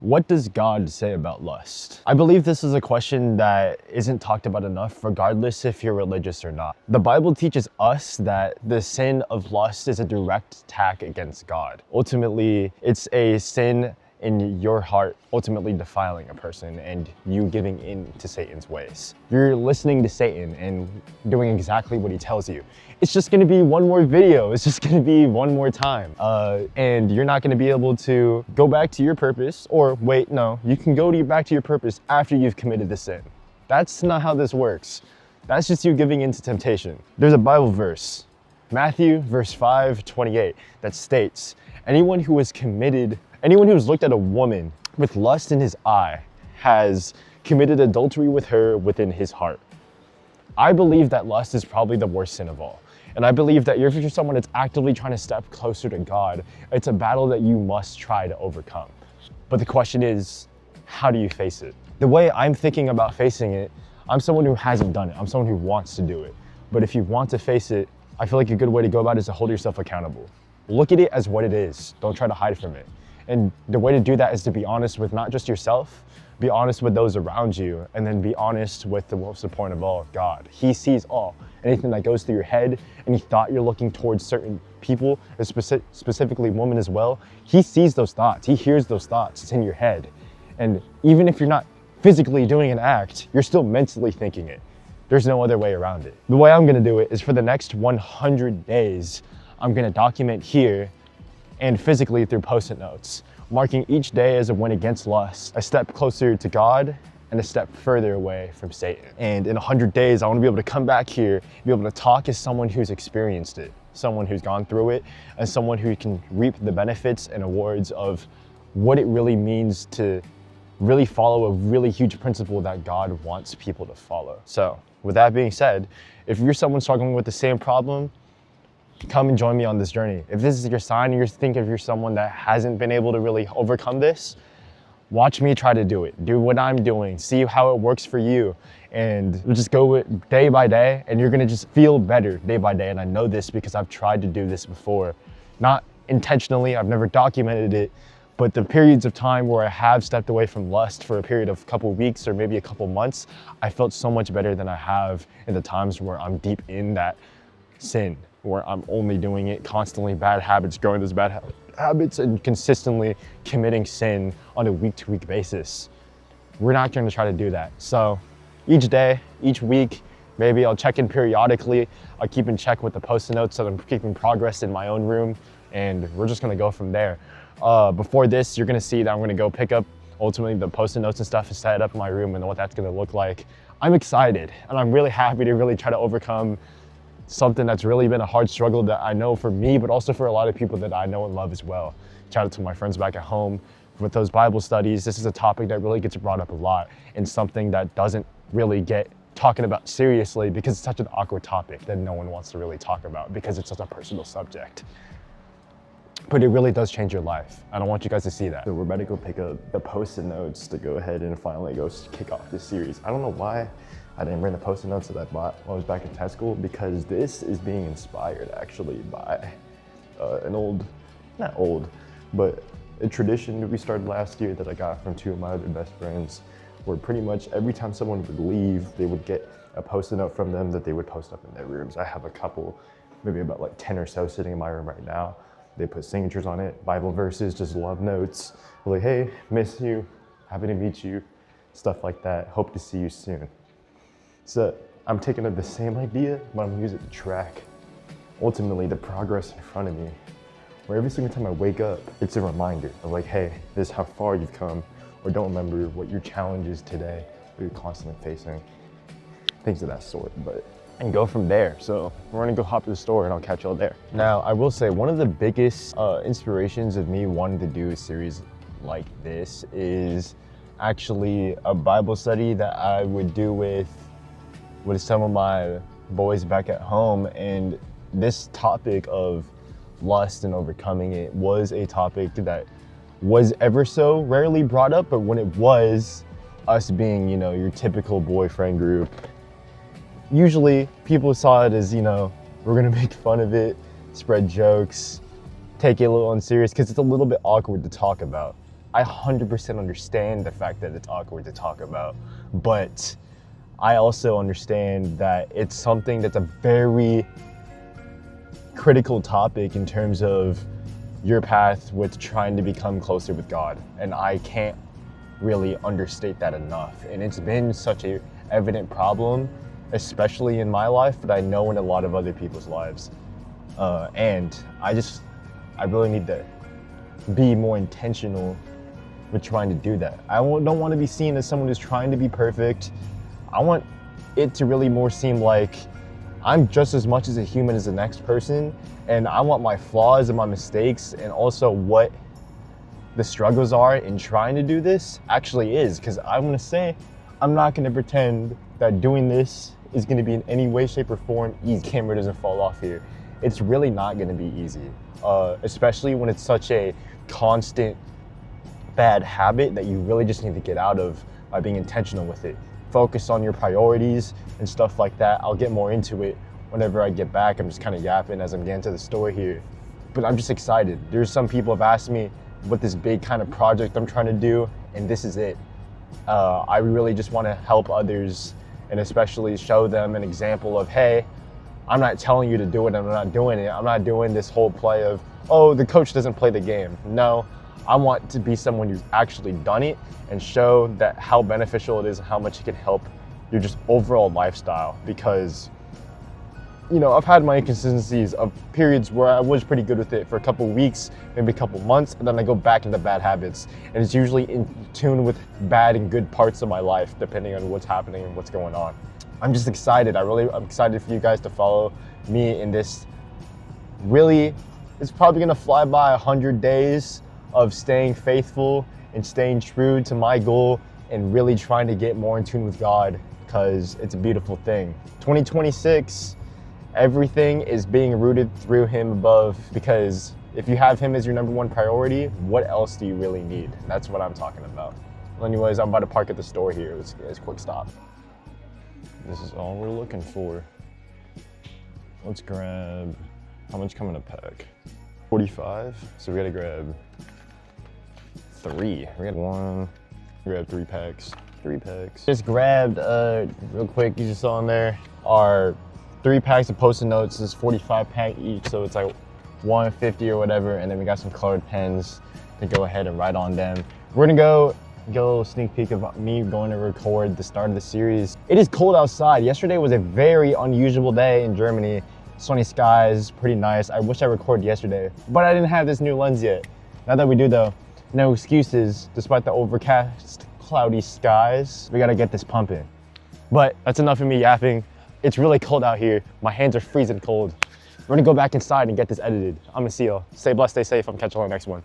What does God say about lust? I believe this is a question that isn't talked about enough, regardless if you're religious or not. The Bible teaches us that the sin of lust is a direct attack against God. Ultimately, it's a sin in your heart, ultimately defiling a person and you giving in to Satan's ways. You're listening to Satan and doing exactly what he tells you. It's just gonna be one more video. It's just gonna be one more time. And you're not gonna be able to go back to your purpose, or wait, no, you can go back to your purpose after you've committed the sin. That's not how this works. That's just you giving in to temptation. There's a Bible verse, Matthew verse 5:28, that states, anyone who has looked at a woman with lust in his eye has committed adultery with her within his heart. I believe that lust is probably the worst sin of all. And I believe that if you're someone that's actively trying to step closer to God, it's a battle that you must try to overcome. But the question is, how do you face it? The way I'm thinking about facing it, I'm someone who hasn't done it. I'm someone who wants to do it. But if you want to face it, I feel like a good way to go about it is to hold yourself accountable. Look at it as what it is. Don't try to hide from it. And the way to do that is to be honest with not just yourself, be honest with those around you, and then be honest with the most important of all, God. He sees all. Anything that goes through your head, any thought you're looking towards certain people, specifically women as well, he sees those thoughts. He hears those thoughts. It's in your head. And even if you're not physically doing an act, you're still mentally thinking it. There's no other way around it. The way I'm gonna do it is for the next 100 days, I'm gonna document here and physically through Post-it notes, marking each day as a win against lust, a step closer to God and a step further away from Satan. And in 100 days, I wanna be able to come back here, be able to talk as someone who's experienced it, someone who's gone through it, and someone who can reap the benefits and awards of what it really means to really follow a really huge principle that God wants people to follow. So with that being said, if you're someone struggling with the same problem, come and join me on this journey. If this is your sign and you think if you're someone that hasn't been able to really overcome this, watch me try to do it. Do what I'm doing, see how it works for you, and we'll just go it day by day, and you're gonna just feel better day by day. And I know this because I've tried to do this before. Not intentionally, I've never documented it, but the periods of time where I have stepped away from lust for a period of a couple weeks or maybe a couple months, I felt so much better than I have in the times where I'm deep in that sin, where I'm only doing it constantly, bad habits, growing those bad habits and consistently committing sin on a week-to-week basis. We're not going to try to do that. So each day, each week, maybe I'll check in periodically. I'll keep in check with the Post-it notes so that I'm keeping progress in my own room, and we're just going to go from there. Before this, you're going to see that I'm going to go pick up ultimately the Post-it notes and stuff and set it up in my room and what that's going to look like. I'm excited and I'm really happy to really try to overcome something that's really been a hard struggle that I know for me, but also for a lot of people that I know and love as well. Shout out to my friends back at home with those Bible studies. This is a topic that really gets brought up a lot and something that doesn't really get talking about seriously because it's such an awkward topic that no one wants to really talk about because it's such a personal subject. But it really does change your life. I don't want you guys to see that. So we're about to go pick up the Post-it notes to go ahead and finally go kick off this series. I don't know why I didn't bring the Post-it notes that I bought while I was back in tech school, because this is being inspired actually by an old, not old, but a tradition that we started last year that I got from two of my other best friends, where pretty much every time someone would leave, they would get a Post-it note from them that they would post up in their rooms. I have a couple, maybe about like 10 or so sitting in my room right now. They put signatures on it, Bible verses, just love notes. Like, hey, miss you, happy to meet you, stuff like that. Hope to see you soon. So I'm taking up the same idea, but I'm gonna use it to track ultimately the progress in front of me. Where every single time I wake up, it's a reminder of like, hey, this is how far you've come, or don't remember what your challenge is today, what you're constantly facing. Things of that sort, and go from there. So we're gonna go hop to the store and I'll catch y'all there. Now, I will say one of the biggest inspirations of me wanting to do a series like this is actually a Bible study that I would do with some of my boys back at home. And this topic of lust and overcoming it was a topic that was ever so rarely brought up, but when it was, us being, you know, your typical boyfriend group, usually people saw it as, you know, we're gonna make fun of it, spread jokes, take it a little unserious, because it's a little bit awkward to talk about. I 100% understand the fact that it's awkward to talk about, but I also understand that it's something that's a very critical topic in terms of your path with trying to become closer with God. And I can't really understate that enough. And it's been such a evident problem, especially in my life, but I know in a lot of other people's lives. And I really need to be more intentional with trying to do that. I don't want to be seen as someone who's trying to be perfect. I want it to really more seem like I'm just as much as a human as the next person, and I want my flaws and my mistakes and also what the struggles are in trying to do this actually is, because I'm gonna say, I'm not gonna pretend that doing this is gonna be in any way, shape, or form easy. Camera doesn't fall off here. It's really not gonna be easy, especially when it's such a constant bad habit that you really just need to get out of by being intentional with it. Focus on your priorities and stuff like that. I'll get more into it whenever I get back. I'm just kind of yapping as I'm getting to the story here. But I'm just excited. There's some people have asked me what this big kind of project I'm trying to do, and this is it. I really just want to help others and especially show them an example of, hey, I'm not telling you to do it, I'm not doing it. I'm not doing this whole play of, oh, the coach doesn't play the game. No, I want to be someone who's actually done it and show that how beneficial it is and how much it can help your just overall lifestyle. Because, you know, I've had my inconsistencies of periods where I was pretty good with it for a couple weeks, maybe a couple months, and then I go back into bad habits. And it's usually in tune with bad and good parts of my life, depending on what's happening and what's going on. I'm just excited. I'm excited for you guys to follow me in this. Really, it's probably gonna fly by 100 days of staying faithful and staying true to my goal and really trying to get more in tune with God, because it's a beautiful thing. 2026, everything is being rooted through Him above, because if you have Him as your number one priority, what else do you really need? That's what I'm talking about. Well, anyways, I'm about to park at the store here. It's a quick stop. This is all we're looking for. Let's grab, how much come in a pack? 45, so we gotta grab 3. We got 1, grab 3 packs. 3 packs. Just grabbed, real quick, you just saw in there, our 3 packs of Post-it notes. Is 45 pack each, so it's like 150 or whatever. And then we got some colored pens to go ahead and write on them. We're gonna go get a little sneak peek of me going to record the start of the series. It is cold outside. Yesterday was a very unusual day in Germany. Sunny skies, pretty nice. I wish I recorded yesterday, but I didn't have this new lens yet. Now that we do though, no excuses, despite the overcast, cloudy skies. We gotta get this pumping. But that's enough of me yapping. It's really cold out here. My hands are freezing cold. We're gonna go back inside and get this edited. I'm gonna see y'all. Stay blessed, stay safe. I'm catching you on the next one.